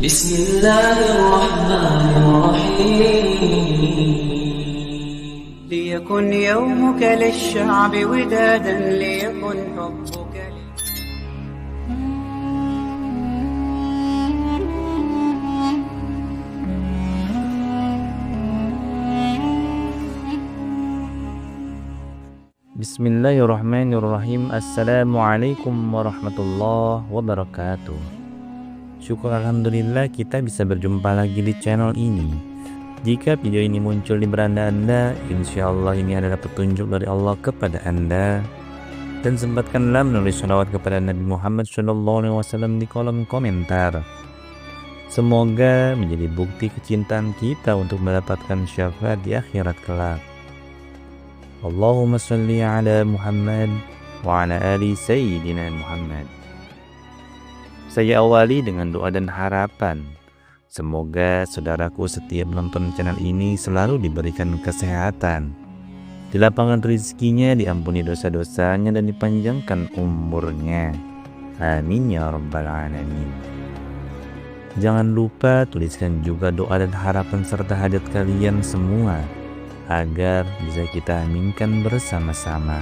بسم الله الرحمن الرحيم ليكن يومك للشعب ودادا ليكن حبك Bismillahirrahmanirrahim. Assalamualaikum warahmatullahi wabarakatuh. Syukur alhamdulillah kita bisa berjumpa lagi di channel ini. Jika video ini muncul di beranda Anda, insya Allah ini adalah petunjuk dari Allah kepada Anda. Dan sempatkanlah menulis sholawat kepada Nabi Muhammad SAW di kolom komentar. Semoga menjadi bukti kecintaan kita untuk mendapatkan syafaat di akhirat kelak. Allahumma salli ala Muhammad wa ala ali Sayyidina Muhammad. Saya awali dengan doa dan harapan. Semoga saudaraku setiap menonton channel ini selalu diberikan kesehatan, dilapangkan rezekinya, diampuni dosa-dosanya, dan dipanjangkan umurnya. Amin ya rabbal alamin. Jangan lupa tuliskan juga doa dan harapan serta hajat kalian semua, agar bisa kita aminkan bersama-sama.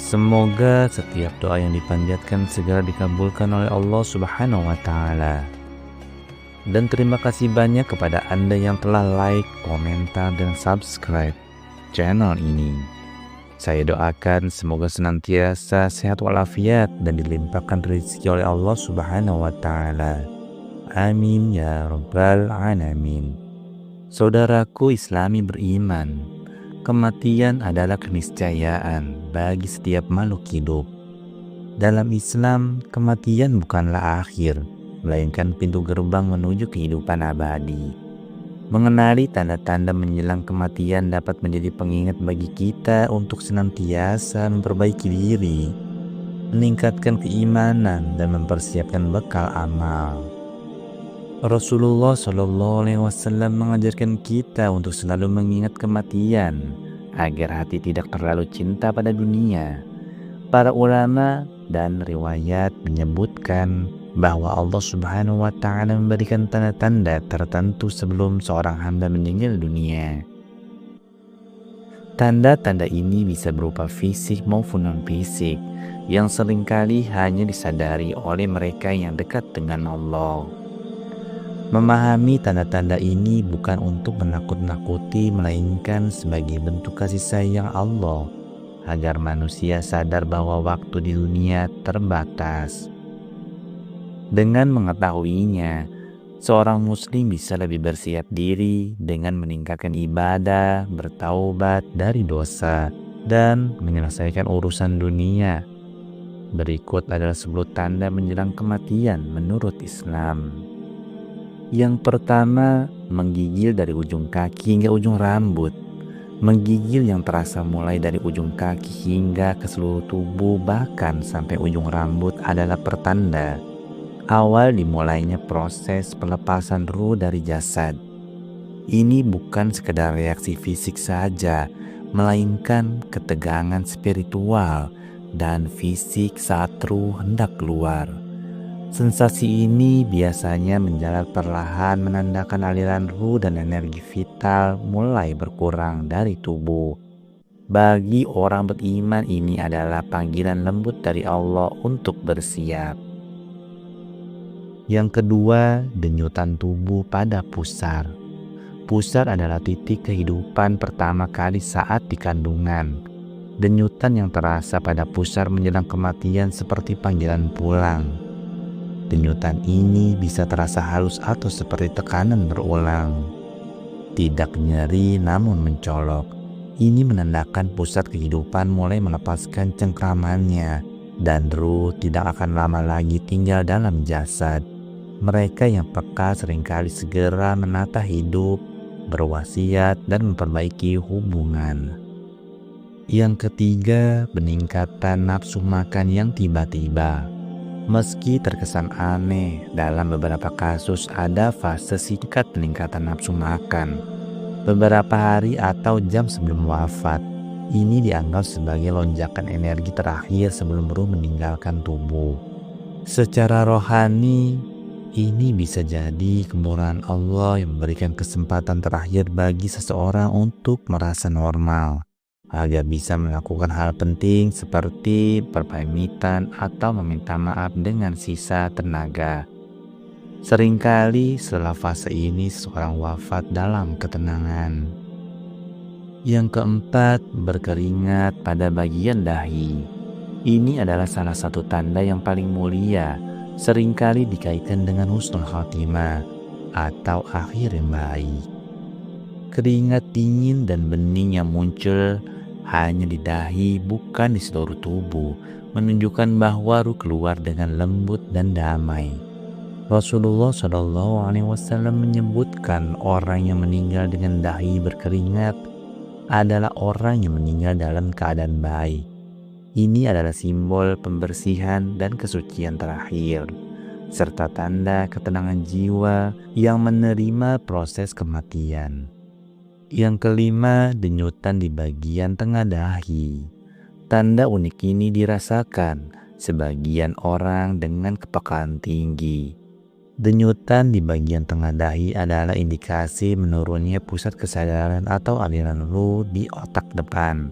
Semoga setiap doa yang dipanjatkan segera dikabulkan oleh Allah Subhanahu wa Ta'ala. Dan terima kasih banyak kepada Anda yang telah like, komentar, dan subscribe channel ini. Saya doakan semoga senantiasa sehat walafiat dan dilimpahkan rezeki oleh Allah Subhanahu wa Ta'ala. Amin ya rabbal alamin. Saudaraku Islami beriman, kematian adalah keniscayaan bagi setiap makhluk hidup. Dalam Islam, kematian bukanlah akhir, melainkan pintu gerbang menuju kehidupan abadi. Mengenali tanda-tanda menjelang kematian dapat menjadi pengingat bagi kita untuk senantiasa memperbaiki diri, meningkatkan keimanan, dan mempersiapkan bekal amal. Rasulullah SAW mengajarkan kita untuk selalu mengingat kematian agar hati tidak terlalu cinta pada dunia. Para ulama dan riwayat menyebutkan bahwa Allah Subhanahu wa Ta'ala memberikan tanda-tanda tertentu sebelum seorang hamba meninggal dunia. Tanda-tanda ini bisa berupa fisik maupun non-fisik yang seringkali hanya disadari oleh mereka yang dekat dengan Allah. Memahami tanda-tanda ini bukan untuk menakut-nakuti, melainkan sebagai bentuk kasih sayang Allah agar manusia sadar bahwa waktu di dunia terbatas. Dengan mengetahuinya, seorang muslim bisa lebih bersiap diri dengan meningkatkan ibadah, bertaubat dari dosa, dan menyelesaikan urusan dunia. Berikut adalah 10 tanda menjelang kematian menurut Islam. Yang pertama, menggigil dari ujung kaki hingga ujung rambut. Menggigil yang terasa mulai dari ujung kaki hingga ke seluruh tubuh, bahkan sampai ujung rambut adalah pertanda awal dimulainya proses pelepasan ruh dari jasad. Ini bukan sekedar reaksi fisik saja, melainkan ketegangan spiritual dan fisik saat ruh hendak keluar. Sensasi ini biasanya menjalar perlahan, menandakan aliran ruh dan energi vital mulai berkurang dari tubuh. Bagi orang beriman, ini adalah panggilan lembut dari Allah untuk bersiap. Yang kedua, denyutan tubuh pada pusar. Pusar adalah titik kehidupan pertama kali saat di kandungan. Denyutan yang terasa pada pusar menjelang kematian seperti panggilan pulang. Denyutan ini bisa terasa halus atau seperti tekanan berulang. Tidak nyeri namun mencolok. Ini menandakan pusat kehidupan mulai melepaskan cengkramannya dan ruh tidak akan lama lagi tinggal dalam jasad. Mereka yang peka seringkali segera menata hidup, berwasiat, dan memperbaiki hubungan. Yang ketiga, peningkatan nafsu makan yang tiba-tiba. Meski terkesan aneh, dalam beberapa kasus ada fase singkat peningkatan nafsu makan, beberapa hari atau jam sebelum wafat. Ini dianggap sebagai lonjakan energi terakhir sebelum ruh meninggalkan tubuh. Secara rohani, Ini bisa jadi kemurahan Allah yang memberikan kesempatan terakhir bagi seseorang untuk merasa normal, agar bisa melakukan hal penting seperti berpamitan atau meminta maaf dengan sisa tenaga. Seringkali setelah fase ini seseorang wafat dalam ketenangan. Yang keempat, berkeringat pada bagian dahi. Ini adalah salah satu tanda yang paling mulia, seringkali dikaitkan dengan husnul khotimah atau akhir yang baik. Keringat dingin dan bening yang muncul hanya di dahi, bukan di seluruh tubuh, menunjukkan bahwa ruh keluar dengan lembut dan damai. Rasulullah SAW menyebutkan orang yang meninggal dengan dahi berkeringat adalah orang yang meninggal dalam keadaan baik. Ini adalah simbol pembersihan dan kesucian terakhir, serta tanda ketenangan jiwa yang menerima proses kematian. Yang kelima, denyutan di bagian tengah dahi. Tanda unik ini dirasakan sebagian orang dengan kepekaan tinggi. Denyutan di bagian tengah dahi adalah indikasi menurunnya pusat kesadaran atau aliran ruh di otak depan.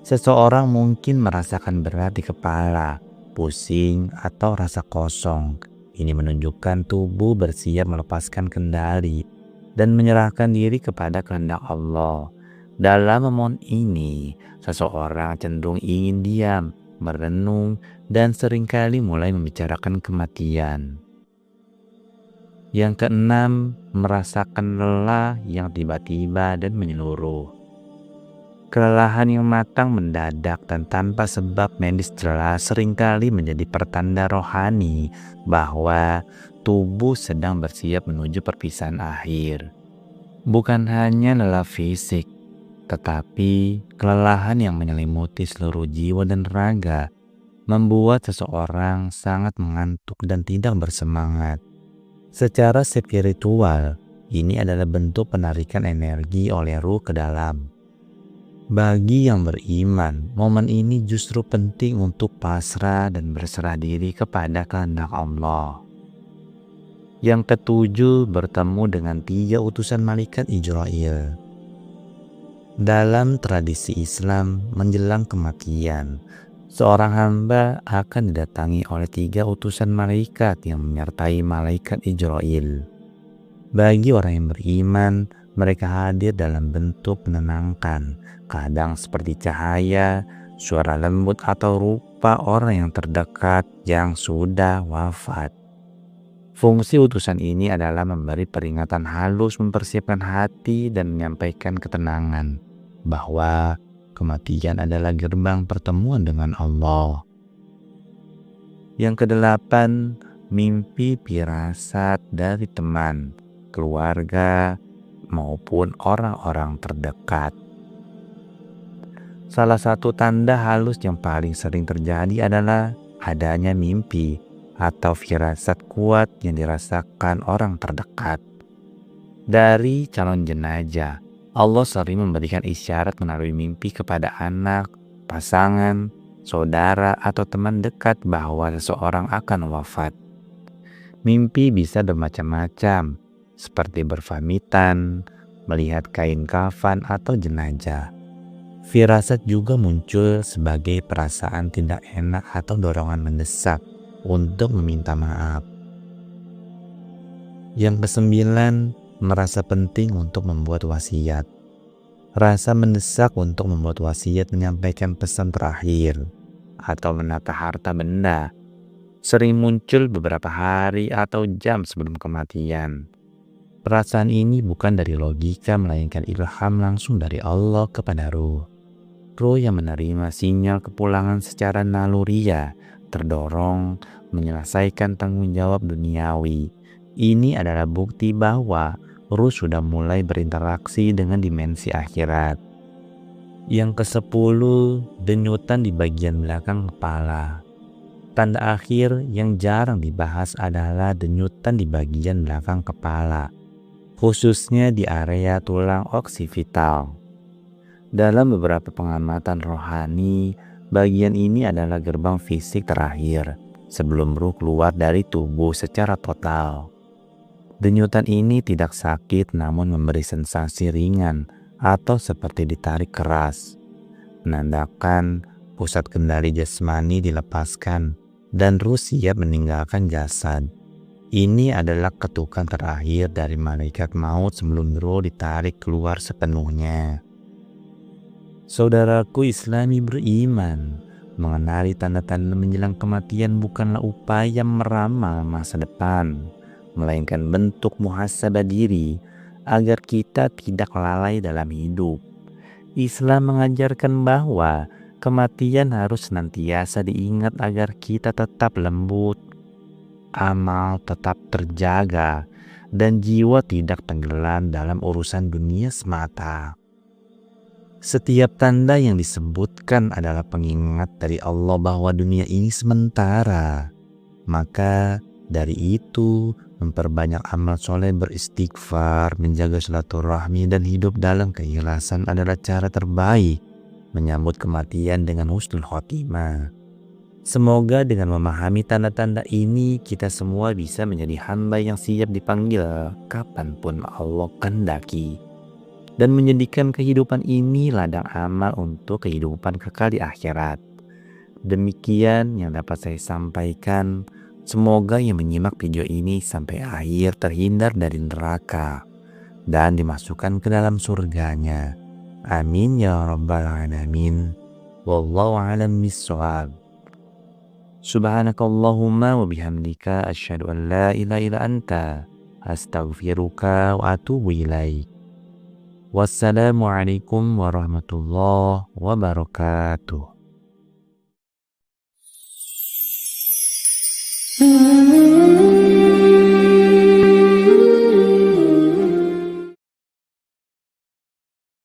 Seseorang mungkin merasakan berat di kepala, pusing, atau rasa kosong. Ini menunjukkan tubuh bersiap melepaskan kendali dan menyerahkan diri kepada kehendak Allah. Dalam momen ini, seseorang cenderung ingin diam, merenung, dan seringkali mulai membicarakan kematian. Yang keenam, merasakan lelah yang tiba-tiba dan menyeluruh. Kelelahan yang matang mendadak dan tanpa sebab medis jelas seringkali menjadi pertanda rohani bahwa tubuh sedang bersiap menuju perpisahan akhir. Bukan hanya lelah fisik, tetapi kelelahan yang menyelimuti seluruh jiwa dan raga membuat seseorang sangat mengantuk dan tidak bersemangat. Secara spiritual, ini adalah bentuk penarikan energi oleh ruh ke dalam. Bagi yang beriman, momen ini justru penting untuk pasrah dan berserah diri kepada kehendak Allah. Yang ketujuh, bertemu dengan 3 utusan malaikat Israil. Dalam tradisi Islam, menjelang kematian, seorang hamba akan didatangi oleh 3 utusan malaikat yang menyertai malaikat Israil. Bagi orang yang beriman, mereka hadir dalam bentuk menenangkan, kadang seperti cahaya, suara lembut atau rupa orang yang terdekat yang sudah wafat. Fungsi utusan ini adalah memberi peringatan halus, mempersiapkan hati, dan menyampaikan ketenangan bahwa kematian adalah gerbang pertemuan dengan Allah. Yang kedelapan, mimpi firasat dari teman, keluarga, maupun orang-orang terdekat. Salah satu tanda halus yang paling sering terjadi adalah adanya mimpi atau firasat kuat yang dirasakan orang terdekat. Dari calon jenazah, Allah sering memberikan isyarat melalui mimpi kepada anak, pasangan, saudara, atau teman dekat bahwa seseorang akan wafat. Mimpi bisa bermacam-macam, seperti berpamitan, melihat kain kafan atau jenazah. Firasat juga muncul sebagai perasaan tidak enak atau dorongan mendesak untuk meminta maaf. Yang kesembilan, merasa penting untuk membuat wasiat. Rasa mendesak untuk membuat wasiat menyampaikan pesan terakhir atau menata harta benda sering muncul beberapa hari atau jam sebelum kematian. Perasaan ini bukan dari logika melainkan ilham langsung dari Allah kepada ruh. Ruh yang menerima sinyal kepulangan secara naluriah terdorong menyelesaikan tanggung jawab duniawi. Ini adalah bukti bahwa ruh sudah mulai berinteraksi dengan dimensi akhirat. Yang ke-10, denyutan di bagian belakang kepala. Tanda akhir yang jarang dibahas adalah denyutan di bagian belakang kepala, khususnya di area tulang oksipital. Dalam beberapa pengamatan rohani, bagian ini adalah gerbang fisik terakhir, sebelum ruh keluar dari tubuh secara total. Denyutan ini tidak sakit namun memberi sensasi ringan atau seperti ditarik keras, menandakan pusat kendali jasmani dilepaskan dan ruh siap meninggalkan jasad. Ini adalah ketukan terakhir dari malaikat maut sebelum roh ditarik keluar sepenuhnya. Saudaraku Islami beriman, mengenali tanda-tanda menjelang kematian bukanlah upaya meramal masa depan, melainkan bentuk muhasabah diri agar kita tidak lalai dalam hidup. Islam mengajarkan bahwa kematian harus senantiasa diingat agar kita tetap lembut, amal tetap terjaga, dan jiwa tidak tenggelam dalam urusan dunia semata. Setiap tanda yang disebutkan adalah pengingat dari Allah bahwa dunia ini sementara. Maka dari itu, memperbanyak amal soleh, beristighfar, menjaga silaturahmi, dan hidup dalam keikhlasan adalah cara terbaik menyambut kematian dengan husnul khotimah. Semoga dengan memahami tanda-tanda ini, kita semua bisa menjadi hamba yang siap dipanggil kapanpun Allah kehendaki, dan menjadikan kehidupan ini ladang amal untuk kehidupan kekal di akhirat. Demikian yang dapat saya sampaikan. Semoga yang menyimak video ini sampai akhir terhindar dari neraka dan dimasukkan ke dalam surganya. Amin ya rabbal alamin. Wallahu a'lam bishawab. Subhanakallahumma wa bihamdika asyhadu an la ilaha illa anta astaghfiruka wa atubu ilaik. Wassalamualaikum warahmatullahi wabarakatuh.